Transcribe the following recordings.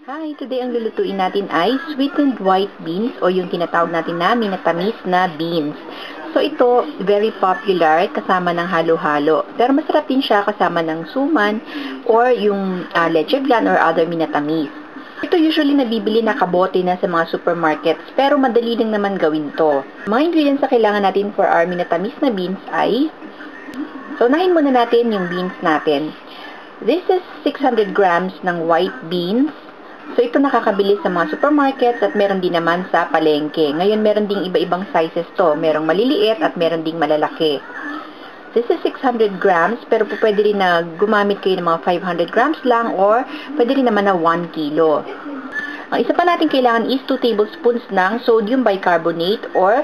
Hi! Today ang lulutuin natin ay sweetened white beans o yung tinatawag natin na minatamis na beans. So ito, very popular kasama ng halo-halo. Pero masarap din siya kasama ng suman or yung leche flan or other minatamis. Ito usually nabibili na kabote na sa mga supermarkets pero madali din naman gawin to. Mga ingredients na kailangan natin for our minatamis na beans ay so unahin muna natin yung beans natin. This is 600 grams ng white beans. So, ito nakakabili sa mga supermarkets at meron din naman sa palengke. Ngayon, meron ding iba-ibang sizes to. Merong maliliit at meron ding malalaki. This is 600 grams, pero pwede rin na gumamit kayo ng mga 500 grams lang or pwede rin naman na 1 kilo. Ang isa pa natin kailangan is 2 tablespoons ng sodium bicarbonate or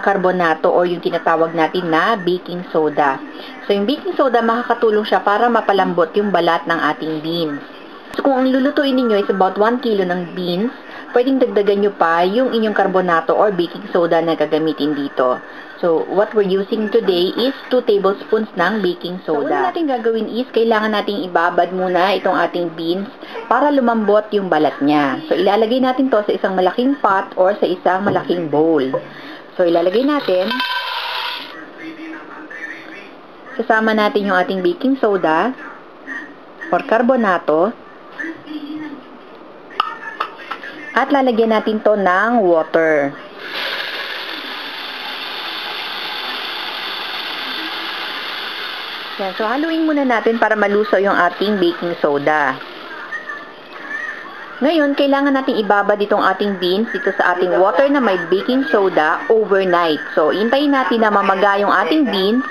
carbonato or yung tinatawag natin na baking soda. So, yung baking soda, makakatulong siya para mapalambot yung balat ng ating beans. So, kung ang lulutuin ninyo is about 1 kilo ng beans, pwedeng dagdagan nyo pa yung inyong carbonato or baking soda na gagamitin dito. So, what we're using today is 2 tablespoons ng baking soda. So, una natin gagawin is, kailangan nating ibabad muna itong ating beans para lumambot yung balat niya. So, ilalagay natin to sa isang malaking pot or sa isang malaking bowl. So, ilalagay natin. Kasama natin yung ating baking soda or carbonato. At lalagyan natin to ng water. Yan. So, haluin muna natin para malusaw yung ating baking soda. Ngayon, kailangan natin ibabad itong ating beans dito sa ating water na may baking soda overnight. So, hintayin natin na mamaga yung ating beans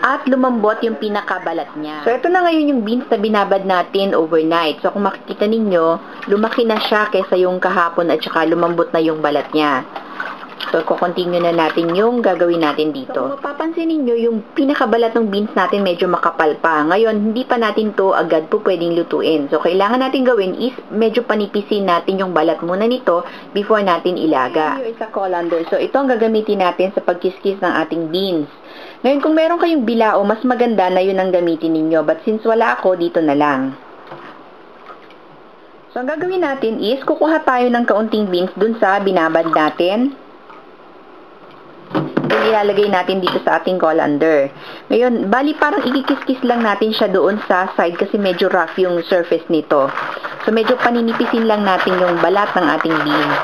at lumambot yung pinakabalat niya. So, ito na ngayon yung beans na binabad natin overnight. So, kung makikita ninyo, lumaki na siya kaysa yung kahapon at saka lumambot na yung balat niya. So, kukontinue na natin yung gagawin natin dito. So, mapapansin ninyo, yung pinakabalat ng beans natin medyo makapal pa. Ngayon, hindi pa natin to agad po pwedeng lutuin. So, kailangan natin gawin is medyo panipisin natin yung balat muna nito before natin ilaga. Here is a colander. So, ito ang gagamitin natin sa pagkiskis ng ating beans. Ngayon, kung meron kayong bilao, mas maganda na yun ang gamitin ninyo. But since wala ako, dito na lang. So, ang gagawin natin is, kukuha tayo ng kaunting beans dun sa binabad natin. Ilalagay natin dito sa ating colander. Ngayon, bali parang ikikis-kis lang natin siya doon sa side kasi medyo rough yung surface nito. So, medyo paninipisin lang natin yung balat ng ating beans.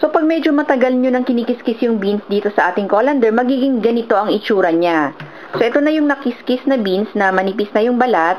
So, pag medyo matagal nyo nang kinikis-kis yung beans dito sa ating colander, magiging ganito ang itsura niya. So, ito na yung nakiskis na beans na manipis na yung balat.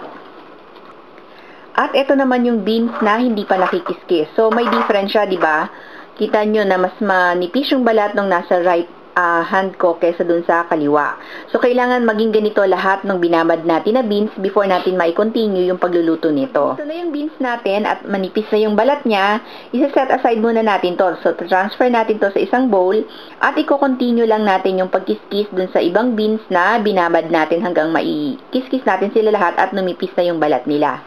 At ito naman yung beans na hindi pa nakikiskis. So, may difference siya, di ba? Kita nyo na mas manipis yung balat nung nasa right hand ko kaysa dun sa kaliwa. So, kailangan maging ganito lahat ng binabad natin na beans before natin mai-continue yung pagluluto nito. Ito na yung beans natin at manipis na yung balat niya. Isa-set aside muna natin to. So, transfer natin to sa isang bowl at i-continue lang natin yung pagkiskis dun sa ibang beans na binabad natin hanggang mai-kiskis natin sila lahat at numipis na yung balat nila.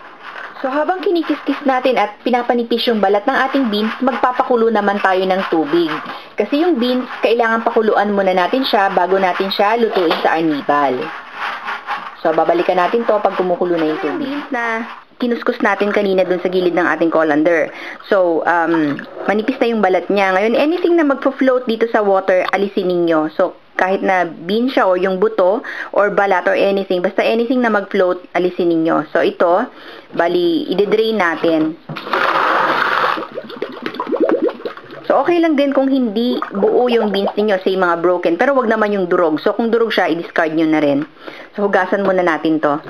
So, habang kinikiskis natin at pinapanipis yung balat ng ating beans, magpapakulo naman tayo ng tubig. Kasi yung beans, kailangan pakuluan muna natin siya bago natin siya lutuin sa arnibal. So, babalikan natin to pag kumukulo na yung tubig. Beans na kinuskus natin kanina dun sa gilid ng ating colander. So, manipis na yung balat niya. Ngayon, anything na magpo-float dito sa water, alisin ninyo. So, kahit na bean siya o yung buto or balat or anything, basta anything na mag-float, alisin ninyo. So, ito, bali, i-drain natin. So, okay lang din kung hindi buo yung beans ninyo, say mga broken, pero wag naman yung durog. So, kung durog siya, i-discard nyo na rin. So, hugasan muna natin to.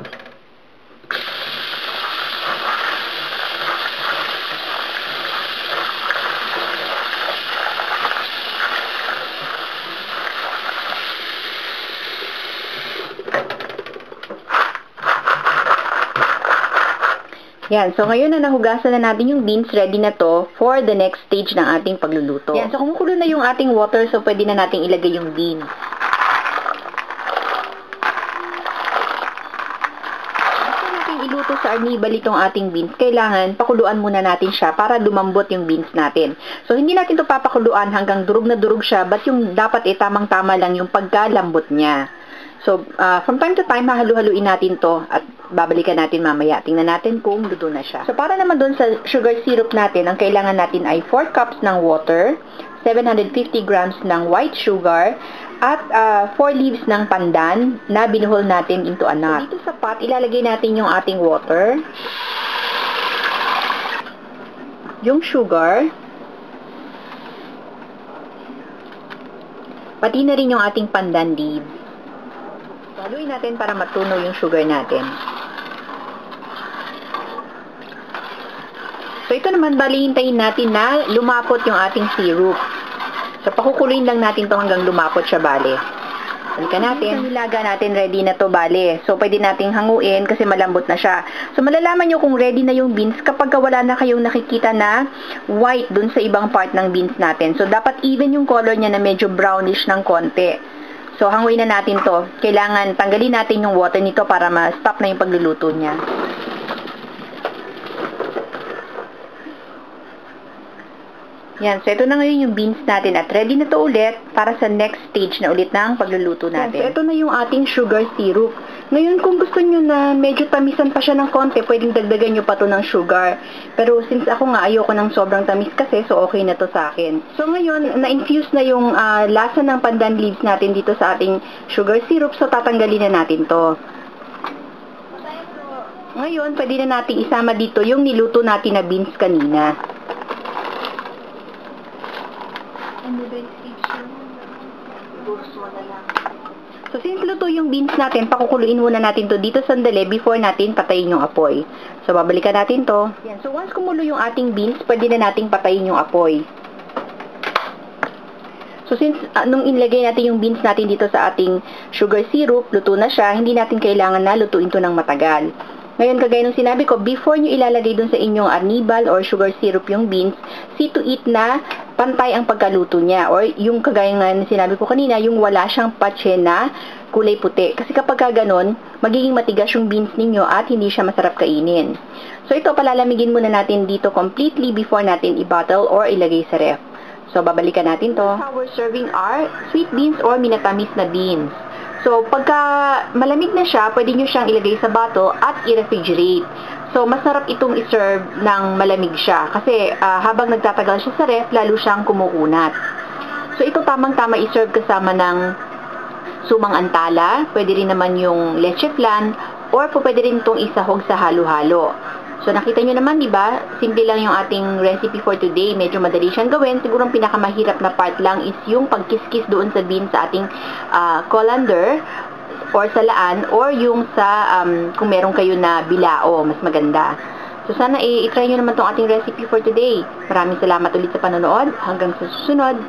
Yan. So, ngayon na nahugasan na natin yung beans, ready na to for the next stage ng ating pagluluto. Yan. So, kumukulo na yung ating water, so pwede na nating ilagay yung beans. Gusto natin iluto sa sa arnibal itong ating beans, kailangan pakuluan muna natin siya para lumambot yung beans natin. So, hindi natin ito papakuluan hanggang durog na durog siya, but yung dapat tamang-tama lang yung pagkalambot niya. So, from time to time, hahalu-haluin natin to at babalikan natin mamaya. Tingnan natin kung luto na siya. So, para naman doon sa sugar syrup natin, ang kailangan natin ay 4 cups ng water, 750 grams ng white sugar, at 4 leaves ng pandan na binuhol natin into a knot. So, dito sa pot, ilalagay natin yung ating water, yung sugar, pati na rin yung ating pandan leaves. Haluin natin para matunaw yung sugar natin. So, ito naman, bali hintayin natin na lumapot yung ating syrup. So, pakukuluin lang natin to hanggang lumapot siya, bale. Balikan natin. Yung nilaga natin, ready na to, bale. So, pwede nating hanguin kasi malambot na siya. So, malalaman nyo kung ready na yung beans kapag wala na kayong nakikita na white dun sa ibang part ng beans natin. So, dapat even yung color niya na medyo brownish ng konti. So, hanguin na natin to. Kailangan tanggalin natin yung water nito para ma-stop na yung pagluluto niya. Yan, so ito na ngayon yung beans natin at ready na to ulit para sa next stage na ulit ng pagluluto natin. Yan, so ito na yung ating sugar syrup. Ngayon, kung gusto nyo na medyo tamisan pa siya ng konti, pwedeng dagdagan nyo pa to ng sugar. Pero since ako nga ayoko ng sobrang tamis kasi, so okay na to sa akin. So ngayon, na-infuse na yung lasa ng pandan leaves natin dito sa ating sugar syrup, so tatanggalin na natin to. Ngayon, pwede na natin isama dito yung niluto natin na beans kanina. So, since luto yung beans natin, pakukuluin muna natin to dito sandali before natin patayin yung apoy. So, babalikan natin to. Yan. So, once kumulo yung ating beans, pwede na nating patayin yung apoy. So, since nung inlagay natin yung beans natin dito sa ating sugar syrup, luto na siya, hindi natin kailangan na lutuin to ng matagal. Ngayon, kagaya nung sinabi ko, before nyo ilalagay dun sa inyong arnibal or sugar syrup yung beans, see to it na pantay ang pagkaluto niya. Or yung kagaya nga sinabi ko kanina, yung wala siyang patse na kulay puti. Kasi kapag ganon, magiging matigas yung beans ninyo at hindi siya masarap kainin. So ito, palalamigin muna natin dito completely before natin i-bottle or ilagay sa ref. So babalikan natin to. How we're serving our sweet beans or minatamis na beans. So, pagka malamig na siya, pwede nyo siyang ilagay sa bottle at i-refrigerate. So, masarap itong i-serve ng malamig siya. Kasi, habang nagtatagal siya sa ref, lalo siyang kumukunat. So, ito tamang-tama i-serve kasama ng sumang antala. Pwede rin naman yung leche flan. Or, pwede rin itong isahog sa halo-halo. So, nakita nyo naman, di ba? Simple lang yung ating recipe for today. Medyo madali siyang gawin. Siguro ang pinakamahirap na part lang is yung pagkiskis doon sa beans sa ating colander or salaan or yung sa kung meron kayo na bilao, mas maganda. So, sana i-try nyo naman tong ating recipe for today. Maraming salamat ulit sa panonood. Hanggang sa susunod.